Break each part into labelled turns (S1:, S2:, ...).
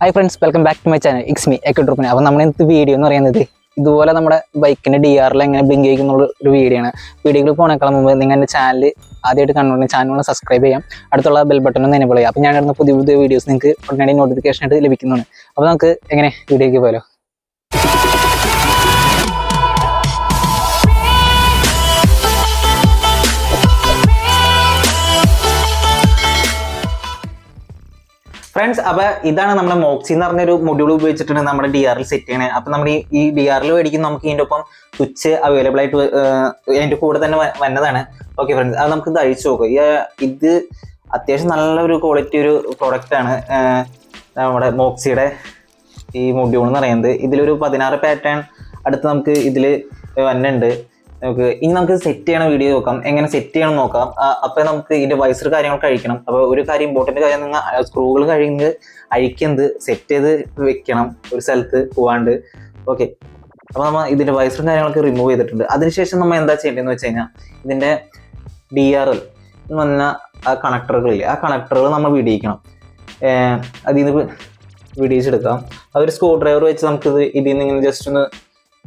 S1: Hi friends, welcome back to my channel. It's me എക്കോട്രോപ്പിന്. അപ്പോൾ നമ്മുടെ ഇന്നത്തെ വീഡിയോ എന്ന് പറയുന്നത് ഇതുപോലെ നമ്മുടെ ബൈക്കിൻ്റെ DRL എങ്ങനെ ബ്ലിങ്ക് ചെയ്യുന്നുള്ള ഒരു വീഡിയോ ആണ്. വീഡിയോയിൽ പോകണേക്കാൾ മുമ്പ് നിങ്ങൾ എൻ്റെ ചാനൽ ആദ്യമായിട്ട് കണ്ടുകൊണ്ട് ചാനൽ സബ്സ്ക്രൈബ് ചെയ്യാം, അടുത്തുള്ള ബെൽ ബട്ടൺ ഒന്ന് എനേബിൾ ചെയ്യാം. അപ്പോൾ ഞാൻ ഇടുന്ന പുതിയ പുതിയ വീഡിയോസ് നിങ്ങൾക്ക് ഉടനടി നോട്ടിഫിക്കേഷൻ ആയിട്ട് ലഭിക്കുന്നതാണ്. അപ്പോൾ നമുക്ക് എങ്ങനെ വീഡിയോയ്ക്ക് പോയാലോ. ഫ്രണ്ട്സ്, അപ്പോൾ ഇതാണ് നമ്മുടെ മോക്സി എന്ന് പറഞ്ഞൊരു മൊഡ്യൂൾ ഉപയോഗിച്ചിട്ടാണ് നമ്മുടെ DRL സെറ്റ് ചെയ്യണത്. അപ്പോൾ നമ്മൾ ഈ DRL മേടിക്കും, നമുക്ക് ഇതിൻ്റെ ഒപ്പം സ്വിച്ച് അവൈലബിൾ ആയിട്ട് അതിൻ്റെ കൂടെ തന്നെ വന്നതാണ്. ഓക്കെ ഫ്രണ്ട്സ്, അത് നമുക്ക് ഇത് അഴിച്ചു നോക്കാം. ഇത് അത്യാവശ്യം നല്ലൊരു ക്വാളിറ്റി ഒരു പ്രോഡക്റ്റാണ് നമ്മുടെ മോക്സിയുടെ ഈ മൊഡ്യൂൾ എന്ന് പറയുന്നത്. ഇതിലൊരു 16 പാറ്റേൺ അടുത്ത് നമുക്ക് ഇതിൽ വന്നുണ്ട്. നമുക്ക് സെറ്റ് ചെയ്യണ വീഡിയോ നോക്കാം, എങ്ങനെ സെറ്റ് ചെയ്യണം നോക്കാം. അപ്പോൾ നമുക്ക് ഇതിൻ്റെ വൈസർ കാര്യങ്ങൾ കഴിക്കണം. അപ്പോൾ ഒരു കാര്യം ഇമ്പോർട്ടൻ്റ് കാര്യം, നിങ്ങൾ സ്ക്രൂകൾ അഴിക്കുന്നത് സെറ്റ് ചെയ്ത് വെക്കണം ഒരു സ്ഥലത്ത് പോവാണ്ട്. ഓക്കെ, അപ്പോൾ നമ്മൾ ഇതിൻ്റെ വൈസറും കാര്യങ്ങളൊക്കെ റിമൂവ് ചെയ്തിട്ടുണ്ട്. അതിനുശേഷം നമ്മൾ എന്താ ചെയ്യേണ്ടതെന്ന് വെച്ച് കഴിഞ്ഞാൽ ഇതിൻ്റെ DRL എന്ന് പറഞ്ഞാൽ ആ കണക്ടറുകളില്ലേ, ആ കണക്ടറുകൾ നമ്മൾ വിടിയിക്കണം. അതിൽ നിന്ന് വിടിയിച്ചെടുക്കാം. അതൊരു സ്ക്രൂ ഡ്രൈവർ വെച്ച് നമുക്കിത് ഇതിൽ നിന്ന് ഇങ്ങനെ ജസ്റ്റ് ഒന്ന്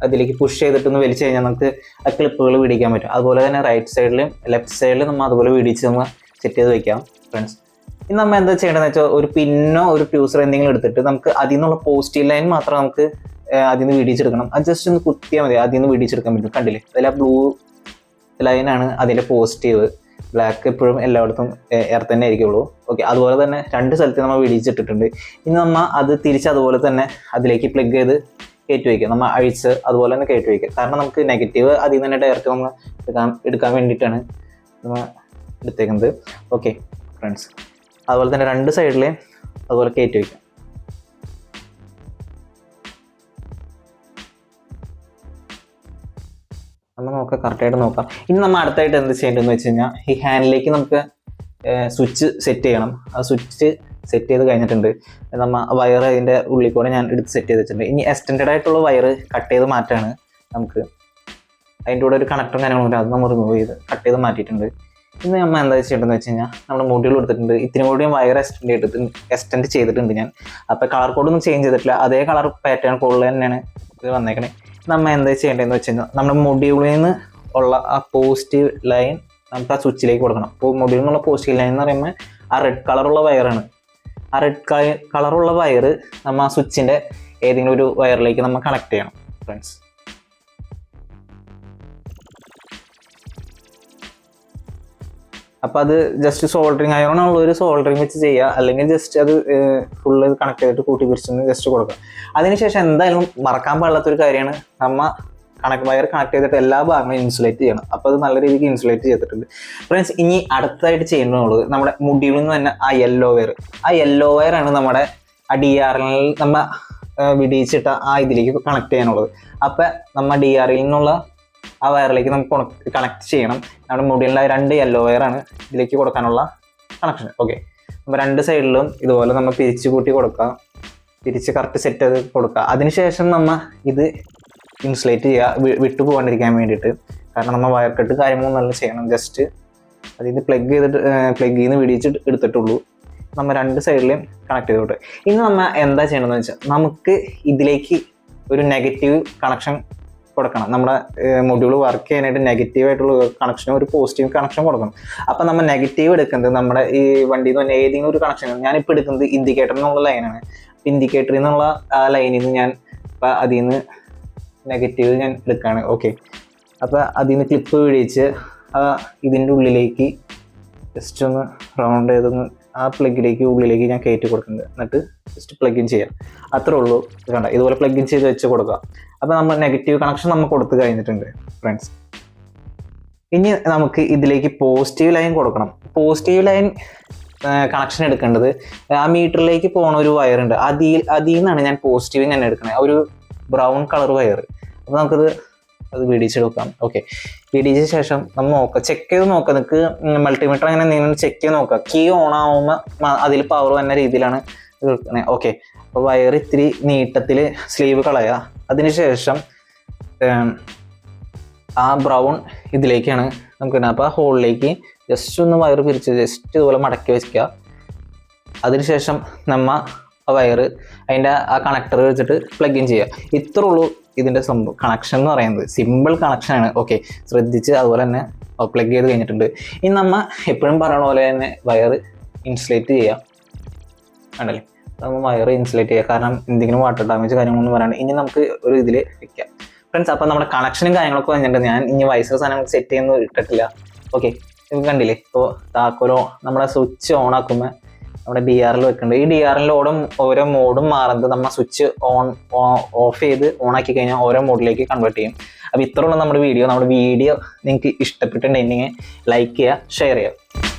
S1: അതിലേക്ക് പുഷ് ചെയ്തിട്ടൊന്ന് വലിച്ചു കഴിഞ്ഞാൽ നമുക്ക് ആ ക്ലിപ്പുകൾ വിടിക്കാൻ പറ്റും. അതുപോലെ തന്നെ റൈറ്റ് സൈഡിലും ലെഫ്റ്റ് സൈഡിലും നമ്മൾ അതുപോലെ വിടിച്ച് നമ്മൾ സെറ്റ് ചെയ്ത് വെക്കാം ഫ്രണ്ട്സ്. ഇനി നമ്മൾ എന്താ ചെയ്യേണ്ടതെന്ന് വെച്ചാൽ ഒരു പിന്നോ ഒരു ഫ്യൂസറോ എന്തെങ്കിലും എടുത്തിട്ട് നമുക്ക് അതിൽ നിന്നുള്ള പോസിറ്റീവ് ലൈൻ മാത്രം നമുക്ക് അതിൽ നിന്ന് വിടിച്ചെടുക്കണം. അത് ജസ്റ്റ് ഒന്ന് കുത്തിയാൽ മതി, അതിൽ നിന്ന് വിടിച്ചെടുക്കാൻ പറ്റും. കണ്ടില്ലേ, അതിൽ ആ ബ്ലൂ ലൈനാണ് അതിൻ്റെ പോസിറ്റീവ്. ബ്ലാക്ക് എപ്പോഴും എല്ലായിടത്തും എയർ തന്നെ ആയിരിക്കുള്ളൂ. ഓക്കെ, അതുപോലെ തന്നെ രണ്ട് സ്ഥലത്ത് നമ്മൾ വിടിച്ചിട്ടിട്ടുണ്ട്. ഇനി നമ്മൾ അത് തിരിച്ച് അതുപോലെ തന്നെ അതിലേക്ക് പ്ലഗ് ചെയ്ത് കയറ്റി വയ്ക്കുക. നമ്മൾ അഴിച്ച് അതുപോലെ തന്നെ കയറ്റി വയ്ക്കുക. കാരണം നമുക്ക് നെഗറ്റീവ് അതിൽ നിന്ന് തന്നെ ഡയറക്റ്റ് നമ്മൾ എടുക്കാൻ വേണ്ടിയിട്ടാണ് നമ്മൾ എടുത്തേക്കുന്നത്. ഓക്കെ ഫ്രണ്ട്സ്, അതുപോലെ തന്നെ രണ്ട് സൈഡിൽ അതുപോലെ കയറ്റി വയ്ക്കുക. നമ്മൾ നോക്കാം, കറക്റ്റായിട്ട് നോക്കാം. ഇനി നമ്മൾ അടുത്തായിട്ട് എന്ത് ചെയ്യേണ്ടതെന്ന് വെച്ച് കഴിഞ്ഞാൽ ഈ ഹാൻഡിലേക്ക് നമുക്ക് സ്വിച്ച് സെറ്റ് ചെയ്യണം. ആ സ്വിച്ച് സെറ്റ് ചെയ്ത് കഴിഞ്ഞിട്ടുണ്ട്. നമ്മൾ വയർ അതിൻ്റെ ഉള്ളിൽ കൂടെ ഞാൻ എടുത്ത് സെറ്റ് ചെയ്ത് വെച്ചിട്ടുണ്ട്. ഇനി എക്സ്റ്റൻഡ് ആയിട്ടുള്ള വയർ കട്ട് ചെയ്ത് മാറ്റാണ്. നമുക്ക് അതിൻ്റെ കൂടെ ഒരു കണക്ടറും കാര്യങ്ങളും അത് നമ്മൾ റിമൂവ് ചെയ്ത് കട്ട് ചെയ്ത് മാറ്റിയിട്ടുണ്ട്. ഇന്ന് നമ്മൾ എന്താ ചെയ്യേണ്ടതെന്ന് വെച്ച് കഴിഞ്ഞാൽ നമ്മൾ മൊഡ്യൂൾ എടുത്തിട്ടുണ്ട്. ഇത്തിരി കൂടിയും വയർ എക്സ്റ്റെൻഡ് ചെയ്തിട്ടുണ്ട് ഞാൻ. അപ്പോൾ കളർ കോഡൊന്നും ചേഞ്ച് ചെയ്തിട്ടില്ല, അതേ കളർ പാറ്റേൺ കോഡിൽ തന്നെയാണ് ഇത് വന്നേക്കണേ. നമ്മൾ എന്താ ചെയ്യേണ്ടതെന്ന് വെച്ച് കഴിഞ്ഞാൽ നമ്മുടെ മൊഡ്യൂളിൽ നിന്ന് ഉള്ള ആ പോസിറ്റീവ് ലൈൻ നമുക്ക് ആ സ്വിച്ചിലേക്ക് കൊടുക്കണം. അപ്പോൾ മൊഡ്യൂളിൽ നിന്നുള്ള പോസിറ്റീവ് ലൈൻ എന്ന് പറയുമ്പോൾ ആ റെഡ് കളറുള്ള വയറാണ്. ആ റെഡ് കളറുള്ള വയർ നമ്മൾ ആ സ്വിച്ചിൻ്റെ ഏതെങ്കിലും ഒരു വയറിലേക്ക് നമ്മൾ കണക്ട് ചെയ്യണം ഫ്രണ്ട്സ്. അപ്പോൾ അത് ജസ്റ്റ് സോൾഡറിങ് അയറോണുള്ള ഒരു സോൾഡറിങ് വെച്ച് ചെയ്യുക, അല്ലെങ്കിൽ ജസ്റ്റ് അത് ഫുള്ള് കണക്ട് ചെയ്തിട്ട് കൂട്ടി പിടിച്ചൊന്ന് ജസ്റ്റ് കൊടുക്കുക. അതിനുശേഷം എന്തായാലും മറക്കാൻ പാടില്ലാത്തൊരു കാര്യമാണ്, നമ്മൾ വയർ കണക്ട് ചെയ്തിട്ട് എല്ലാ ഭാഗങ്ങളും ഇൻസുലേറ്റ് ചെയ്യണം. അപ്പോൾ അത് നല്ല രീതിക്ക് ഇൻസുലേറ്റ് ചെയ്തിട്ടുണ്ട് ഫ്രണ്ട്സ്. ഇനി അടുത്തായിട്ട് ചെയ്യുന്നുള്ളത് നമ്മുടെ മുടിയിൽ നിന്ന് തന്നെ ആ യെല്ലോ വയറാണ് നമ്മുടെ ആ DRL നമ്മൾ വിടിയിച്ചിട്ട ആ ഇതിലേക്ക് കണക്ട് ചെയ്യാനുള്ളത്. അപ്പം നമ്മൾ DRL നിന്നുള്ള ആ വയറിലേക്ക് നമുക്ക് കണക്ട് ചെയ്യണം. നമ്മുടെ മുടിയിലുള്ള രണ്ട് യെല്ലോ വയറാണ് ഇതിലേക്ക് കൊടുക്കാനുള്ള കണക്ഷൻ. ഓക്കെ, നമ്മൾ രണ്ട് സൈഡിലും ഇതുപോലെ നമ്മൾ പിരിച്ച് കൂട്ടി കൊടുക്കുക, പിരിച്ച് കറക്റ്റ് സെറ്റ് ചെയ്ത് കൊടുക്കുക. അതിനുശേഷം നമ്മൾ ഇത് ഇൻസുലേറ്റ് ചെയ്യുക, വിട്ടു പോകാണ്ടിരിക്കാൻ വേണ്ടിയിട്ട്. കാരണം നമ്മൾ വയർ കട്ട് കാര്യങ്ങളൊന്നും നല്ല ചെയ്യണം. ജസ്റ്റ് അതിന് പ്ലഗ് നിന്ന് വിടിച്ച് എടുത്തിട്ടുള്ളൂ. നമ്മൾ രണ്ട് സൈഡിലും കണക്ട് ചെയ്തോട്ടെ. ഇനി നമ്മൾ എന്താ ചെയ്യണമെന്ന് വെച്ചാൽ നമുക്ക് ഇതിലേക്ക് ഒരു നെഗറ്റീവ് കണക്ഷൻ കൊടുക്കണം. നമ്മുടെ മൊഡ്യൂൾ വർക്ക് ചെയ്യാനായിട്ട് നെഗറ്റീവായിട്ടുള്ള കണക്ഷനും ഒരു പോസിറ്റീവ് കണക്ഷൻ കൊടുക്കണം. അപ്പം നമ്മൾ നെഗറ്റീവ് എടുക്കുന്നത് നമ്മുടെ ഈ വണ്ടിയിൽ നിന്ന് തന്നെ ഏതെങ്കിലും ഒരു കണക്ഷൻ. ഞാനിപ്പോൾ എടുക്കുന്നത് ഇൻഡിക്കേറ്റർ എന്നുള്ള ലൈനാണ്. ഇൻഡിക്കേറ്ററിൽ നിന്നുള്ള ആ ലൈനിൽ നിന്ന് ഞാൻ ഇപ്പം അതിൽ നിന്ന് നെഗറ്റീവ് ഞാൻ എടുക്കുകയാണ്. ഓക്കെ, അപ്പോൾ അതിൽ നിന്ന് ക്ലിപ്പ് പിടിച്ച് ഇതിൻ്റെ ഉള്ളിലേക്ക് ജസ്റ്റ് ഒന്ന് റൗണ്ട് ചെയ്തൊന്ന് ആ പ്ലഗിലേക്ക് ഉള്ളിലേക്ക് ഞാൻ കയറ്റി കൊടുക്കുന്നുണ്ട്. എന്നിട്ട് ജസ്റ്റ് പ്ലഗ് ഇൻ ചെയ്യാം, അത്രേ ഉള്ളൂ. കണ്ട, ഇതുപോലെ പ്ലഗ് ഇൻ ചെയ്ത് വെച്ച് കൊടുക്കുക. അപ്പോൾ നമ്മൾ നെഗറ്റീവ് കണക്ഷൻ നമ്മൾ കൊടുത്തു കഴിഞ്ഞിട്ടുണ്ട് ഫ്രണ്ട്സ്. ഇനി നമുക്ക് ഇതിലേക്ക് പോസിറ്റീവ് ലൈൻ കൊടുക്കണം. പോസിറ്റീവ് ലൈൻ കണക്ഷൻ എടുക്കേണ്ടത് ആ മീറ്ററിലേക്ക് പോകുന്ന ഒരു വയറുണ്ട്, അതിൽ നിന്നാണ് ഞാൻ പോസിറ്റീവ് ഞാൻ എടുക്കണത്. ഒരു ബ്രൗൺ കളർ വയർ. അപ്പോൾ നമുക്കത് വിടിച്ചെടുക്കാം. ഓക്കെ, വിടിച്ച ശേഷം നമ്മൾ ചെക്ക് ചെയ്ത് നോക്കാം. നിങ്ങൾക്ക് മൾട്ടിമീറ്റർ അങ്ങനെ എന്തെങ്കിലും ചെക്ക് ചെയ്ത് നോക്കാം. കീ ഓൺ ആവുമ്പോൾ അതിൽ പവർ വന്ന രീതിയിലാണ് ഇത് എടുക്കണേ. ഓക്കെ, അപ്പോൾ വയർ ഇത്തിരി നീട്ടത്തിൽ സ്ലീവ് കളയുക. അതിനുശേഷം ആ ബ്രൗൺ ഇതിലേക്കാണ് നമുക്ക് ഇടുന്നത്. അപ്പോൾ ആ ഹോളിലേക്ക് ജസ്റ്റ് ഒന്ന് വയർ പിരിച്ച് ജസ്റ്റ് ഇതുപോലെ മടക്കി വയ്ക്കുക. അതിനുശേഷം നമ്മൾ ആ വയറ് അതിൻ്റെ ആ കണക്ടർ വെച്ചിട്ട് പ്ലഗ് ഇൻ ചെയ്യുക. ഇത്രേ ഉള്ളൂ ഇതിൻ്റെ സംഭവം. കണക്ഷൻ എന്ന് പറയുന്നത് സിമ്പിൾ കണക്ഷനാണ്. ഓക്കെ, ശ്രദ്ധിച്ച് അതുപോലെ തന്നെ പ്ലഗ് ചെയ്ത് കഴിഞ്ഞിട്ടുണ്ട്. ഇനി നമ്മൾ എപ്പോഴും പറയണ പോലെ തന്നെ വയർ ഇൻസുലേറ്റ് ചെയ്യുക. വേണ്ടല്ലേ, നമ്മൾ വയർ ഇൻസുലേറ്റ് ചെയ്യുക. കാരണം എന്തെങ്കിലും വാട്ടർ ഡാമേജ് കാര്യങ്ങളൊന്നും വരാണ്ട് ഇനി നമുക്ക് ഒരു ഇതിൽ വെക്കാം ഫ്രണ്ട്സ്. അപ്പം നമ്മുടെ കണക്ഷനും കാര്യങ്ങളൊക്കെ വന്നിട്ടുണ്ട്. ഞാൻ ഇനി വയസ്സ് സാധനം സെറ്റ് ചെയ്യുന്നത് ഇട്ടിട്ടില്ല. ഓക്കെ, ഇത് കണ്ടില്ലേ. ഇപ്പോൾ താക്കോലോ നമ്മുടെ സ്വിച്ച് ഓൺ ആക്കുമ്പോൾ നമ്മുടെ DRL വെക്കുന്നുണ്ട്. ഈ DRL ഓരോ മോഡും മാറുന്നത് നമ്മൾ സ്വിച്ച് ഓഫ് ചെയ്ത് ഓൺ ആക്കി കഴിഞ്ഞാൽ ഓരോ മോഡിലേക്ക് കൺവേർട്ട് ചെയ്യും. അപ്പോൾ ഇത്രയുള്ള നമ്മുടെ വീഡിയോ നിങ്ങൾക്ക് ഇഷ്ടപ്പെട്ടിട്ടുണ്ടെങ്കിൽ ലൈക്ക് ചെയ്യുക, ഷെയർ ചെയ്യുക.